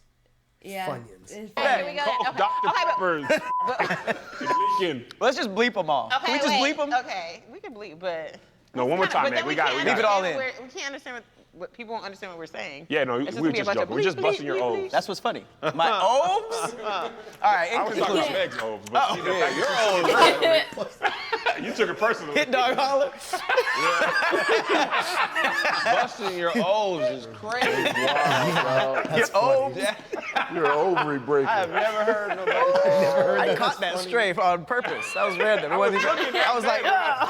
[SPEAKER 7] Yeah.
[SPEAKER 6] Funyuns.
[SPEAKER 7] It's
[SPEAKER 3] Here we go.
[SPEAKER 4] Oh, Dr. Pepper's. Leaking.
[SPEAKER 1] Let's just bleep them all.
[SPEAKER 3] Okay,
[SPEAKER 1] Can we just
[SPEAKER 3] wait.
[SPEAKER 1] bleep them?
[SPEAKER 3] Okay, we can bleep, but.
[SPEAKER 4] No, one more time, man. We got it.
[SPEAKER 1] Leave it all in.
[SPEAKER 3] We can't understand what people won't understand what we're saying.
[SPEAKER 4] Yeah, no,
[SPEAKER 3] It's
[SPEAKER 4] we were
[SPEAKER 3] gonna be a
[SPEAKER 4] just
[SPEAKER 3] bunch of
[SPEAKER 4] joking. We're just
[SPEAKER 3] bleep,
[SPEAKER 4] busting your
[SPEAKER 3] bleep,
[SPEAKER 4] O's.
[SPEAKER 3] bleep.
[SPEAKER 1] That's what's funny. My O's? All right,
[SPEAKER 4] I was talking about Meg's O's, but
[SPEAKER 1] your O's.
[SPEAKER 4] you took it personally.
[SPEAKER 1] Hit dog holler.
[SPEAKER 5] Busting your O's is crazy.
[SPEAKER 2] Wow,
[SPEAKER 1] Your O's.
[SPEAKER 2] you're an ovary breaker.
[SPEAKER 5] I've never heard nobody.
[SPEAKER 1] I caught that stray on purpose. That was random. It wasn't even, I was like, ah.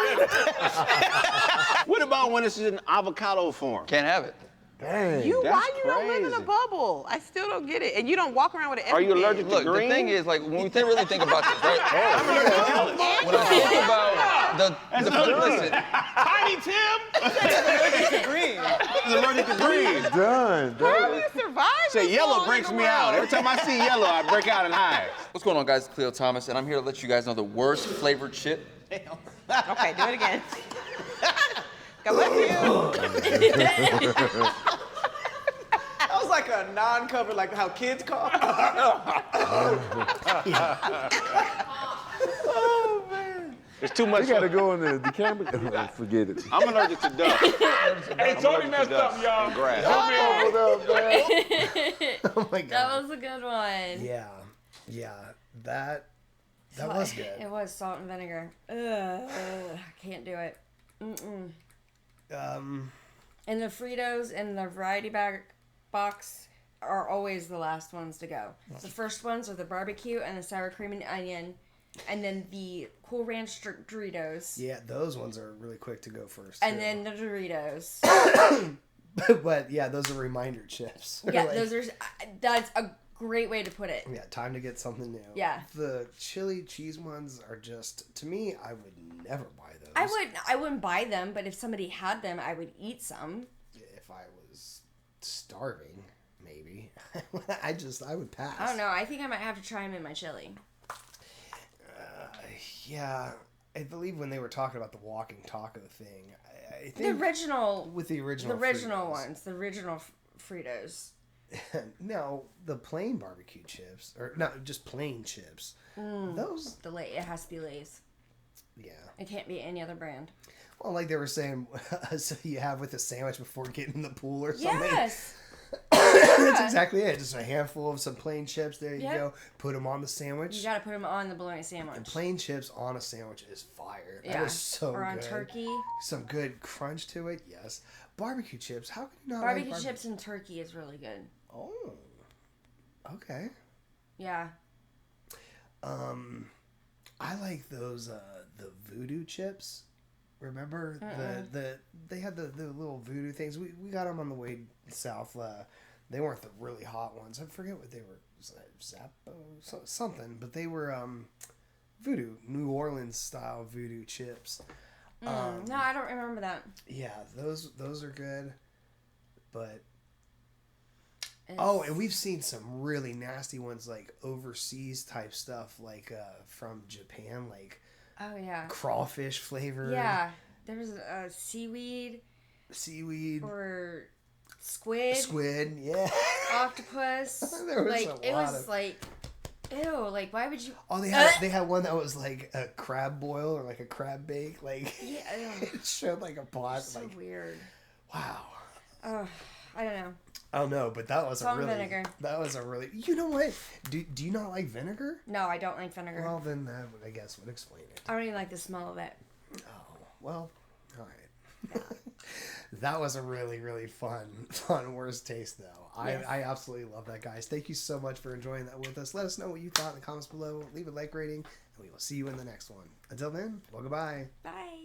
[SPEAKER 5] What about when it's in avocado form?
[SPEAKER 8] Can't have it.
[SPEAKER 2] Dang.
[SPEAKER 3] Why you don't live in a
[SPEAKER 5] crazy.
[SPEAKER 3] bubble? I still don't get it. And you don't walk around with it
[SPEAKER 5] Are
[SPEAKER 3] every
[SPEAKER 5] you
[SPEAKER 3] day.
[SPEAKER 5] allergic to
[SPEAKER 8] Look,
[SPEAKER 5] green?
[SPEAKER 8] the thing is, like, when we really think about this, right? When I think about listen,
[SPEAKER 4] Tiny Tim!
[SPEAKER 1] green.
[SPEAKER 5] he's allergic to green.
[SPEAKER 2] Done.
[SPEAKER 3] How do you survive
[SPEAKER 5] Say
[SPEAKER 3] this
[SPEAKER 5] yellow
[SPEAKER 3] long
[SPEAKER 5] breaks
[SPEAKER 3] in the
[SPEAKER 5] me out.
[SPEAKER 3] world?
[SPEAKER 5] Every time I see yellow, I break out in hives.
[SPEAKER 8] what's going on, guys? It's Cleo Thomas, and I'm here to let you guys know the worst flavored chip.
[SPEAKER 3] Okay, do it again. God bless you.
[SPEAKER 1] That was like a non-cover, like how kids cough. Oh, man.
[SPEAKER 5] It's too
[SPEAKER 2] We
[SPEAKER 5] much.
[SPEAKER 2] gotta go in the camera. Forget it.
[SPEAKER 5] I'm allergic to dust.
[SPEAKER 4] Hey, Tony messed up, y'all.
[SPEAKER 5] Grass.
[SPEAKER 2] Hold up, man.
[SPEAKER 6] Oh my god.
[SPEAKER 7] That was a good one.
[SPEAKER 6] Yeah, that was good.
[SPEAKER 7] It was salt and vinegar. Ugh, I can't do it. Mm-mm. And the Fritos and the variety bag box are always the last ones to go. The first ones are the barbecue and the sour cream and onion, and then the Cool Ranch Doritos,
[SPEAKER 6] Yeah, those ones are really quick to go first.
[SPEAKER 7] and
[SPEAKER 6] too.
[SPEAKER 7] then the Doritos.
[SPEAKER 6] but yeah, those are reminder chips.
[SPEAKER 7] Yeah,
[SPEAKER 6] Like,
[SPEAKER 7] those are. That's a great way to put it.
[SPEAKER 6] Yeah, time to get something new.
[SPEAKER 7] Yeah.
[SPEAKER 6] The chili cheese ones are just, to me, I would never buy those.
[SPEAKER 7] I wouldn't buy them, but if somebody had them, I would eat some.
[SPEAKER 6] If I was starving, maybe. I would pass.
[SPEAKER 7] I don't know. I think I might have to try them in my chili.
[SPEAKER 6] Yeah, I believe when they were talking about the walking taco thing, I
[SPEAKER 7] The
[SPEAKER 6] think
[SPEAKER 7] original.
[SPEAKER 6] with the original Fritos.
[SPEAKER 7] Ones. The original Fritos.
[SPEAKER 6] No, the plain barbecue chips, or no, just plain chips. Those,
[SPEAKER 7] It has to be Lay's.
[SPEAKER 6] yeah.
[SPEAKER 7] It can't be any other brand.
[SPEAKER 6] Well, like they were saying, so you have with a sandwich before getting in the pool or something.
[SPEAKER 7] Yes.
[SPEAKER 6] That's exactly it. Just a handful of some plain chips. There you
[SPEAKER 7] Yep.
[SPEAKER 6] go. Put them on the sandwich.
[SPEAKER 7] You gotta put them on the bologna sandwich.
[SPEAKER 6] Plain chips on a sandwich is fire.
[SPEAKER 7] Yeah.
[SPEAKER 6] That is so
[SPEAKER 7] Or on
[SPEAKER 6] good.
[SPEAKER 7] turkey.
[SPEAKER 6] Some good crunch to it. Yes. Barbecue chips. How can you not
[SPEAKER 7] Barbecue
[SPEAKER 6] like
[SPEAKER 7] chips and turkey is really good.
[SPEAKER 6] Oh. Okay.
[SPEAKER 7] Yeah.
[SPEAKER 6] I like those the voodoo chips. Remember they had the little voodoo things. We got them on the way south. They weren't the really hot ones. I forget what they were. Zappo something, but they were voodoo, New Orleans style voodoo chips.
[SPEAKER 7] No, I don't remember that.
[SPEAKER 6] Yeah, those are good. But
[SPEAKER 7] It's-
[SPEAKER 6] and we've seen some really nasty ones like overseas type stuff, like from Japan, like
[SPEAKER 7] Oh yeah.
[SPEAKER 6] crawfish flavor.
[SPEAKER 7] Yeah. There was a seaweed
[SPEAKER 6] Seaweed.
[SPEAKER 7] or squid.
[SPEAKER 6] Squid, yeah.
[SPEAKER 7] Octopus.
[SPEAKER 6] There was
[SPEAKER 7] like
[SPEAKER 6] a
[SPEAKER 7] it
[SPEAKER 6] lot
[SPEAKER 7] was
[SPEAKER 6] of-
[SPEAKER 7] like, ew. Like why would you?
[SPEAKER 6] Oh, they had one that was like a crab boil or like a crab bake. Like
[SPEAKER 7] Yeah.
[SPEAKER 6] it showed like a pot.
[SPEAKER 7] So
[SPEAKER 6] like
[SPEAKER 7] weird.
[SPEAKER 6] wow.
[SPEAKER 7] Oh, I don't know.
[SPEAKER 6] I don't know, but that was
[SPEAKER 7] Salt
[SPEAKER 6] a
[SPEAKER 7] and
[SPEAKER 6] really.
[SPEAKER 7] vinegar.
[SPEAKER 6] That was a really. You know what? Do you not like vinegar?
[SPEAKER 7] No, I don't like vinegar.
[SPEAKER 6] Well, then that would, I guess would explain it.
[SPEAKER 7] I don't even like the smell of it.
[SPEAKER 6] Oh well, all right. That was a really really fun worst taste though.
[SPEAKER 7] Yes.
[SPEAKER 6] I absolutely love that, guys. Thank you so much for enjoying that with us. Let us know what you thought in the comments below. Leave a like rating, and we will see you in the next one. Until then, well, goodbye.
[SPEAKER 7] Bye.